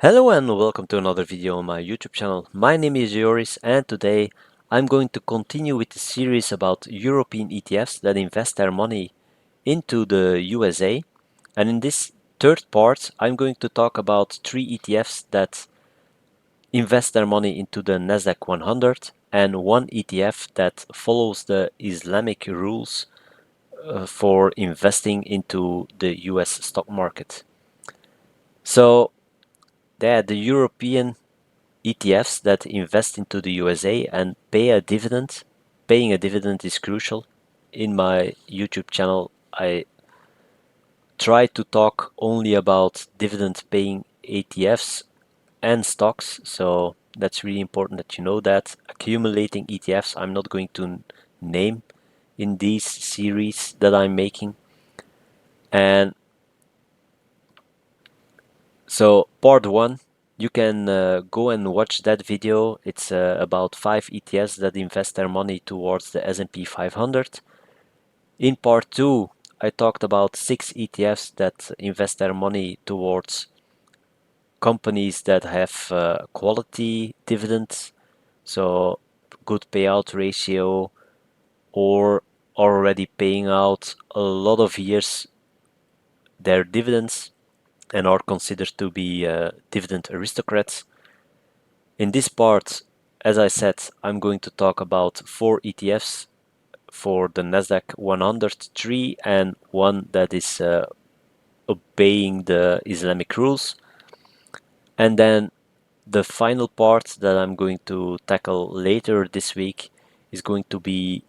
Hello and welcome to another video on my YouTube channel. My name is Joris and today I'm going to continue with the series about European ETFs that invest their money into the USA. And in this third part, I'm going to talk about 3 ETFs that invest their money into the Nasdaq 100 and 1 ETF that follows the Islamic rules for investing into the US stock market. So, the European ETFs that invest into the USA and pay a dividend. Paying a dividend is crucial. In my YouTube channel, I try to talk only about dividend paying ETFs and stocks, so that's really important that you know that. Accumulating ETFs, I'm not going to name in these series that I'm making. And so, part 1, you can go and watch that video. It's about 5 ETFs that invest their money towards the S&P 500. In part 2, I talked about 6 ETFs that invest their money towards companies that have quality dividends, so good payout ratio, or already paying out a lot of years their dividends and are considered to be dividend aristocrats. In this part, as I said, I'm going to talk about 4 ETFs for the Nasdaq 100, 3 and one that is obeying the Islamic rules. And then the final part that I'm going to tackle later this week is going to be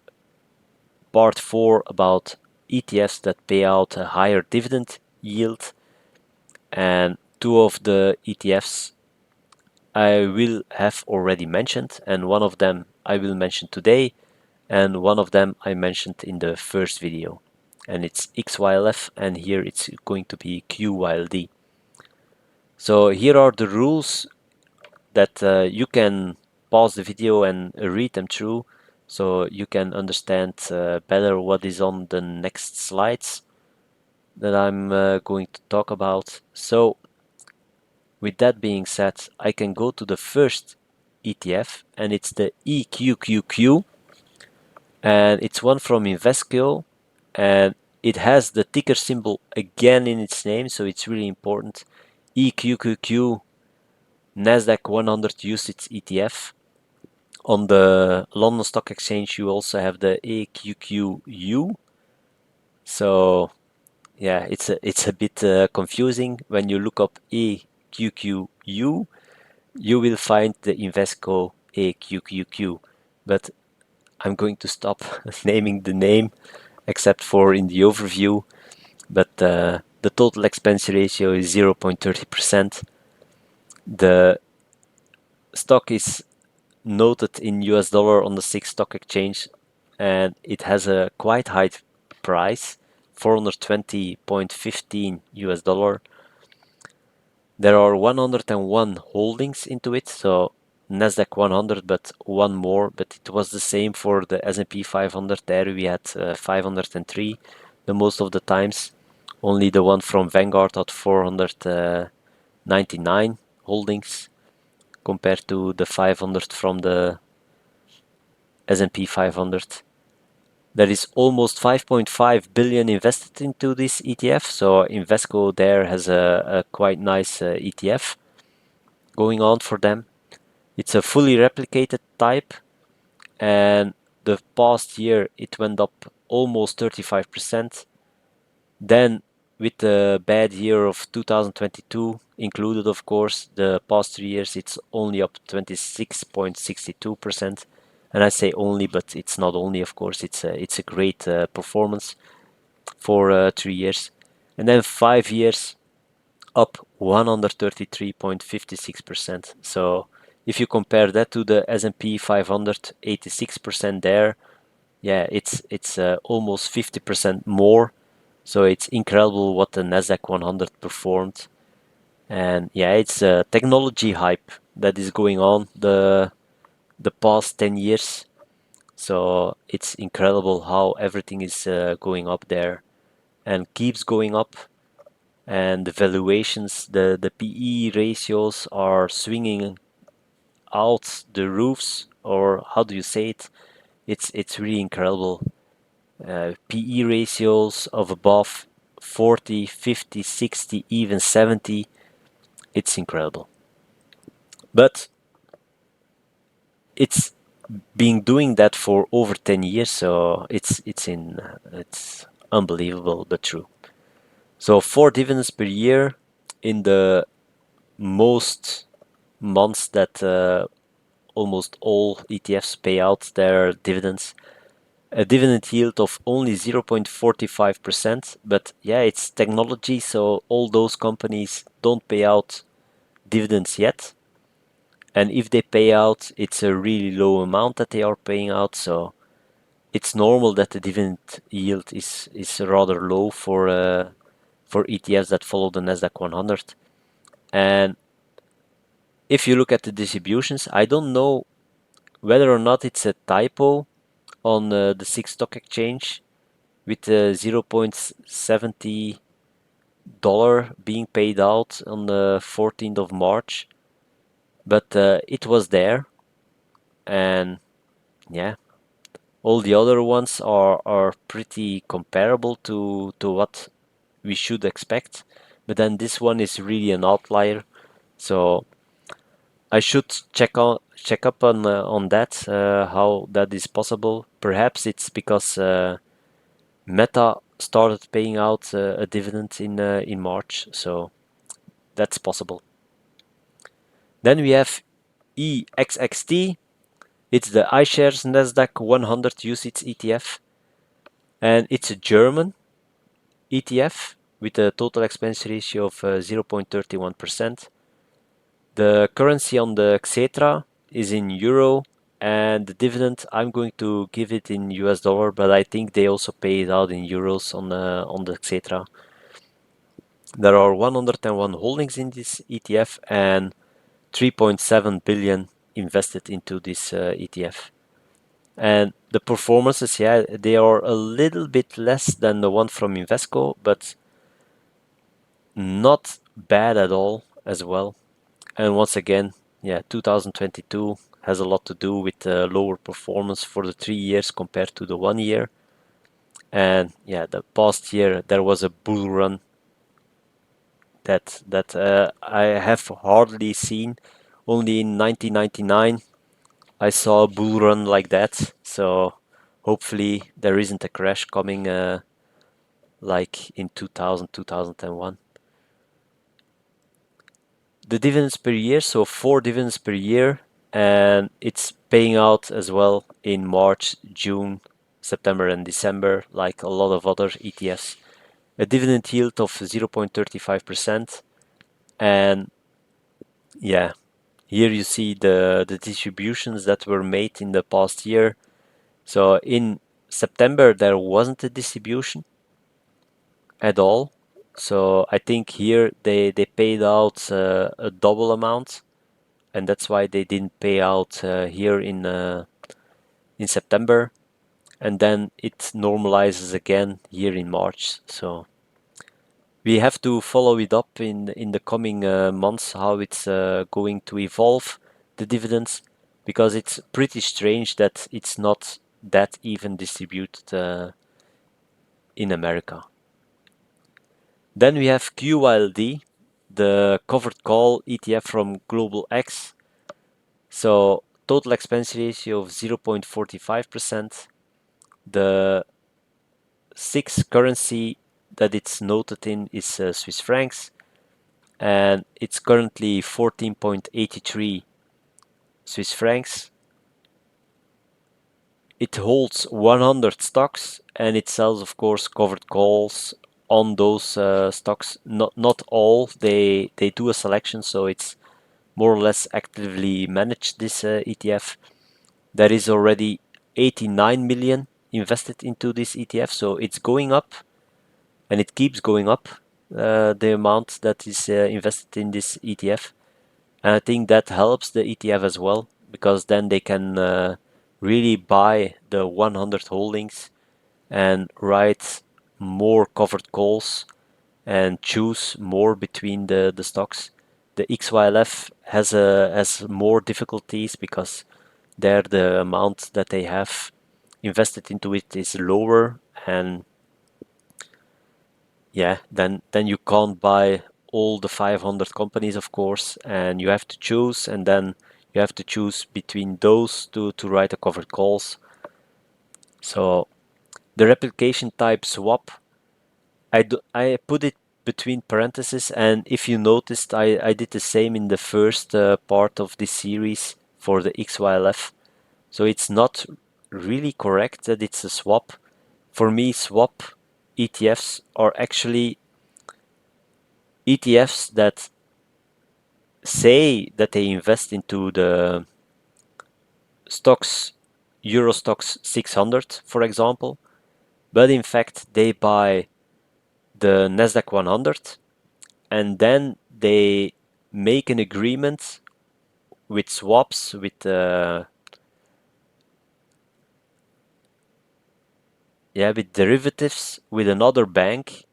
part 4 about ETFs that pay out a higher dividend yield. And 2 of the ETFs I will have already mentioned, and one of them I will mention today, and one of them I mentioned in the first video. And it's XYLF, and here it's going to be QYLD. So here are the rules that you can pause the video and read them through, so you can understand better what is on the next slides that I'm going to talk about. So with that being said, I can go to the first ETF, and it's the EQQQ, and it's one from Invesco, and it has the ticker symbol again in its name, so it's really important. EQQQ Nasdaq 100 UCITS ETF. On the London Stock Exchange, you also have the EQQU. So yeah, it's a bit confusing. When you look up EQQU, you will find the Invesco EQQQ, but I'm going to stop naming the name except for in the overview. But the total expense ratio is 0.30%. The stock is noted in US dollar on the SIX stock exchange, and it has a quite high price, 420.15 US dollar. There are 101 holdings into it, so Nasdaq 100, but one more. But it was the same for the S&P 500. There we had 503 the most of the times. Only the one from Vanguard had 499 holdings compared to the 500 from the S&P 500. There is almost 5.5 billion invested into this ETF, so Invesco there has a quite nice ETF going on for them. It's a fully replicated type, and the past year it went up almost 35%. Then with the bad year of 2022 included, of course, the past 3 years it's only up 26.62%. And I say only, but it's not only, of course. It's a great performance for 3 years. And then 5 years up 133.56%. So if you compare that to the S&P 500, 86% there, yeah, it's almost 50% more. So it's incredible what the Nasdaq 100 performed. And yeah, it's a technology hype that is going on the past 10 years. So it's incredible how everything is going up there and keeps going up. and the valuations, the PE ratios are swinging out the roofs, or how do you say it? It's really incredible. PE ratios of above 40, 50, 60, even 70. It's incredible. But it's been doing that for over 10 years, so it's unbelievable but true. So 4 dividends per year in the most months that almost all ETFs pay out their dividends. A dividend yield of only 0.45%, but yeah, it's technology, so all those companies don't pay out dividends yet. And if they pay out, it's a really low amount that they are paying out, so it's normal that the dividend yield is rather low for ETFs that follow the Nasdaq 100. And if you look at the distributions, I don't know whether or not it's a typo on the SIX stock exchange with 0.70 dollar being paid out on the 14th of March, but it was there, and yeah, all the other ones are pretty comparable to what we should expect, but then this one is really an outlier, so I should check up on that, how that is possible. Perhaps it's because Meta started paying out a dividend in March, so that's possible. Then we have EXXT. It's the iShares Nasdaq100 UCITS ETF, and it's a German ETF with a total expense ratio of 0.31%. The currency on the XETRA is in euro, and the dividend I'm going to give it in US dollar, but I think they also pay it out in euros on the XETRA. There are 101 holdings in this ETF and 3.7 billion invested into this ETF. And the performances, yeah, they are a little bit less than the one from Invesco, but not bad at all as well. And once again, yeah, 2022 has a lot to do with lower performance for the 3 years compared to the 1 year. And yeah, the past year there was a bull run that I have hardly seen. Only in 1999 I saw a bull run like that. So hopefully there isn't a crash coming like in 2000, 2001. The dividends per year, so 4 dividends per year, and it's paying out as well in March, June, September, and December, like a lot of other ETFs. A dividend yield of 0.35%, and yeah, here you see the distributions that were made in the past year. So in September there wasn't a distribution at all. So I think here they paid out a double amount, and that's why they didn't pay out here in September, and then it normalizes again here in March. So we have to follow it up in the coming months how it's going to evolve, the dividends, because it's pretty strange that it's not that even distributed in America. Then we have QYLD, the covered call ETF from Global X. So total expense ratio of 0.45%. The SIX currency that it's noted in is Swiss francs, and it's currently 14.83 Swiss francs. It holds 100 stocks, and it sells, of course, covered calls on those stocks. Not all. They do a selection, so it's more or less actively managed, this ETF. There is already 89 million invested into this ETF, so it's going up, and it keeps going up, the amount that is invested in this ETF. And I think that helps the ETF as well, because then they can really buy the 100 holdings and write more covered calls and choose more between the stocks. The XYLF has more difficulties because there the amount that they have invested into it is lower, and yeah, then you can't buy all the 500 companies, of course, and you have to choose, and then you have to choose between those to write a covered calls. So the replication type swap, I put it between parentheses, and if you noticed, I did the same in the first part of this series for the XYLF. So it's not really correct that it's a swap. For me, swap ETFs are actually ETFs that say that they invest into the stocks, Euro stocks 600, for example, but in fact they buy the Nasdaq 100 and then they make an agreement with swaps with derivatives with another bank,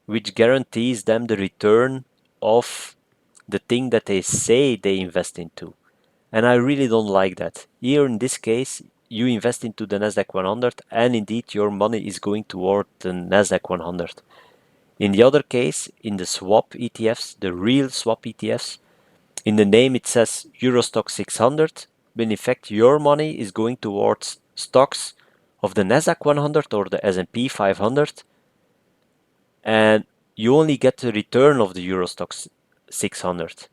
which guarantees them the return of the thing that they say they invest into. And I really don't like that. Here in this case, you invest into the Nasdaq 100 and indeed your money is going toward the Nasdaq 100. In the other case, in the swap ETFs, the real swap ETFs, in the name it says Eurostock 600, but in fact your money is going towards stocks of the Nasdaq 100 or the S&P 500, and you only get the return of the Eurostock 600.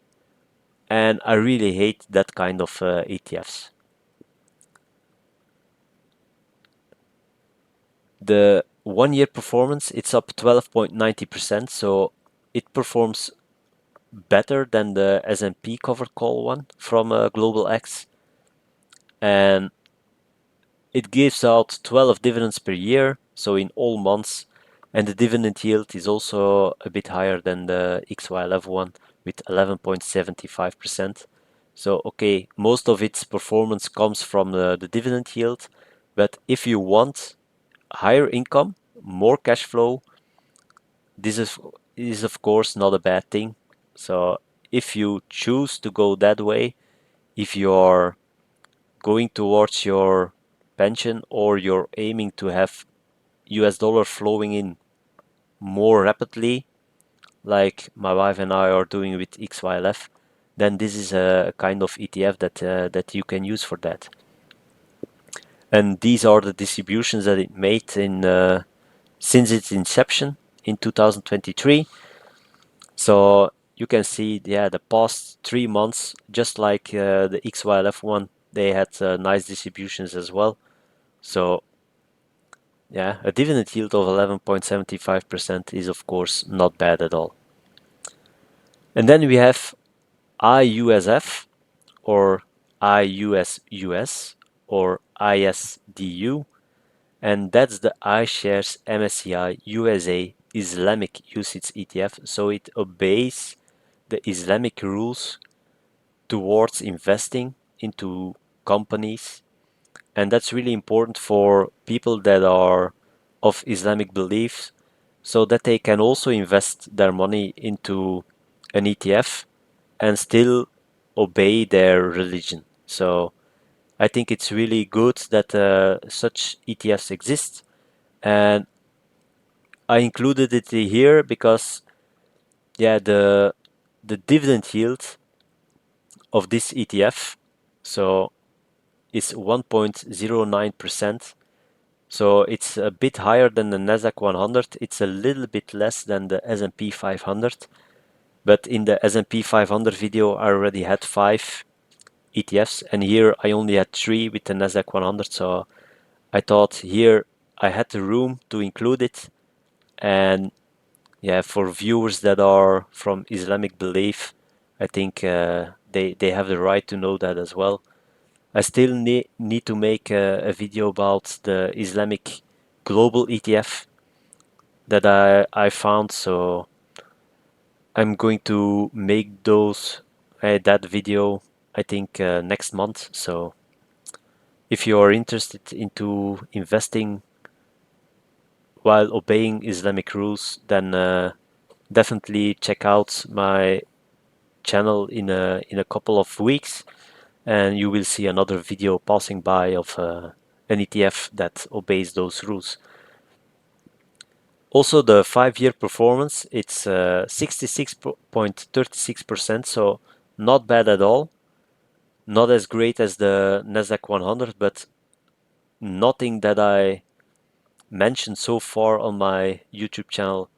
And I really hate that kind of ETFs. The 1 year performance, it's up 12.90%, so it performs better than the S&P covered call one from Global X, and it gives out 12 dividends per year, so in all months, and the dividend yield is also a bit higher than the XYLF one with 11.75%. So okay, most of its performance comes from the dividend yield, but if you want higher income, more cash flow, this is of course not a bad thing. So if you choose to go that way, if you're going towards your pension or you're aiming to have US dollar flowing in more rapidly, like my wife and I are doing with XYLF, then this is a kind of ETF that you can use for that. And these are the distributions that it made in since its inception in 2023. So you can see, yeah, the past 3 months, just like the XYLF one, they had nice distributions as well. So yeah, a dividend yield of 11.75% is of course not bad at all. And then we have IUSF or IUSUS or ISDU, and that's the iShares MSCI USA Islamic UCITS ETF. So it obeys the Islamic rules towards investing into companies, and that's really important for people that are of Islamic beliefs so that they can also invest their money into an ETF and still obey their religion. So I think it's really good that such ETFs exist, and I included it here because yeah, the dividend yield of this ETF so is 1.09%. So it's a bit higher than the Nasdaq 100. It's a little bit less than the S&P 500. But in the S&P 500 video, I already had 5 ETFs, and here I only had 3 with the Nasdaq 100. So I thought here I had the room to include it. And yeah, for viewers that are from Islamic belief, I think they have the right to know that as well. I still need to make a video about the Islamic global ETF that I found, so I'm going to make that video I think next month. So if you are interested into investing while obeying Islamic rules, then definitely check out my channel in a couple of weeks, and you will see another video passing by of an ETF that obeys those rules. Also, the 5-year performance, it's 66.36%, so not bad at all. Not as great as the Nasdaq 100, but nothing that I mentioned so far on my YouTube channel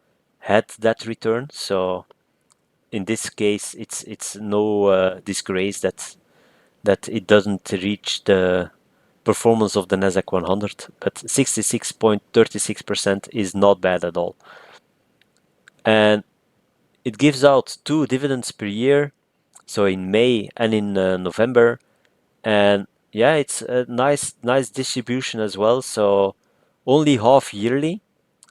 had that return. So in this case, it's no disgrace that it doesn't reach the performance of the Nasdaq 100, but 66.36% is not bad at all. And it gives out 2 dividends per year, so in May and in November. And yeah, it's a nice distribution as well. So only half yearly.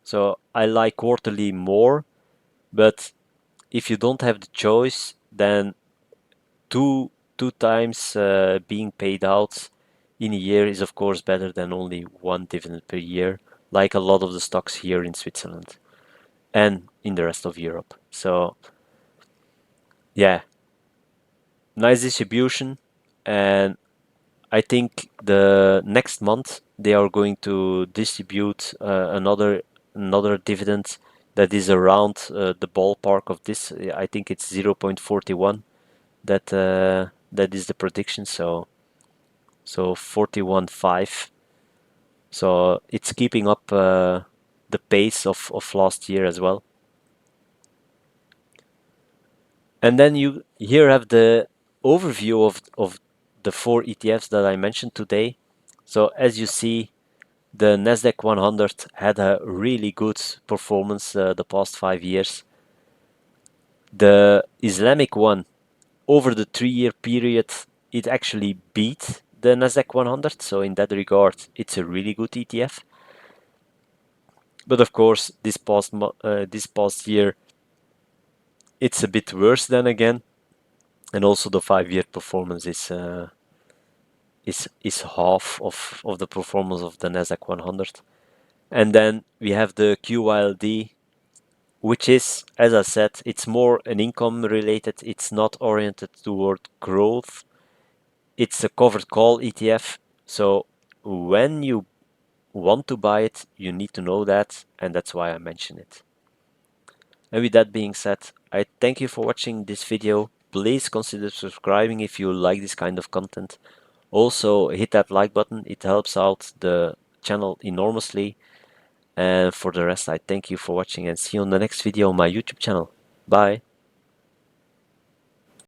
So I like quarterly more, but if you don't have the choice, then two times being paid out in a year is of course better than only 1 dividend per year, like a lot of the stocks here in Switzerland and in the rest of Europe. So yeah, nice distribution. And I think the next month they are going to distribute another dividend that is around the ballpark of this. I think it's 0.41. That is the prediction. So 41.5. So it's keeping up the pace of last year as well. And then you here have the overview of the 4 ETFs that I mentioned today. So as you see, the Nasdaq 100 had a really good performance the past 5 years. The Islamic one, over the 3-year period, it actually beat the Nasdaq 100. So in that regard, it's a really good ETF. But of course, this past year, it's a bit worse than again. And also the 5-year performance is half of the performance of the Nasdaq 100. And then we have the QYLD, which is, as I said, it's more an income related. It's not oriented toward growth. It's a covered call ETF. So when you want to buy it, you need to know that, and that's why I mention it. And with that being said, I thank you for watching this video. Please consider subscribing if you like this kind of content. Also hit that like button, it helps out the channel enormously. And for the rest, I thank you for watching and see you on the next video on my YouTube channel. Bye.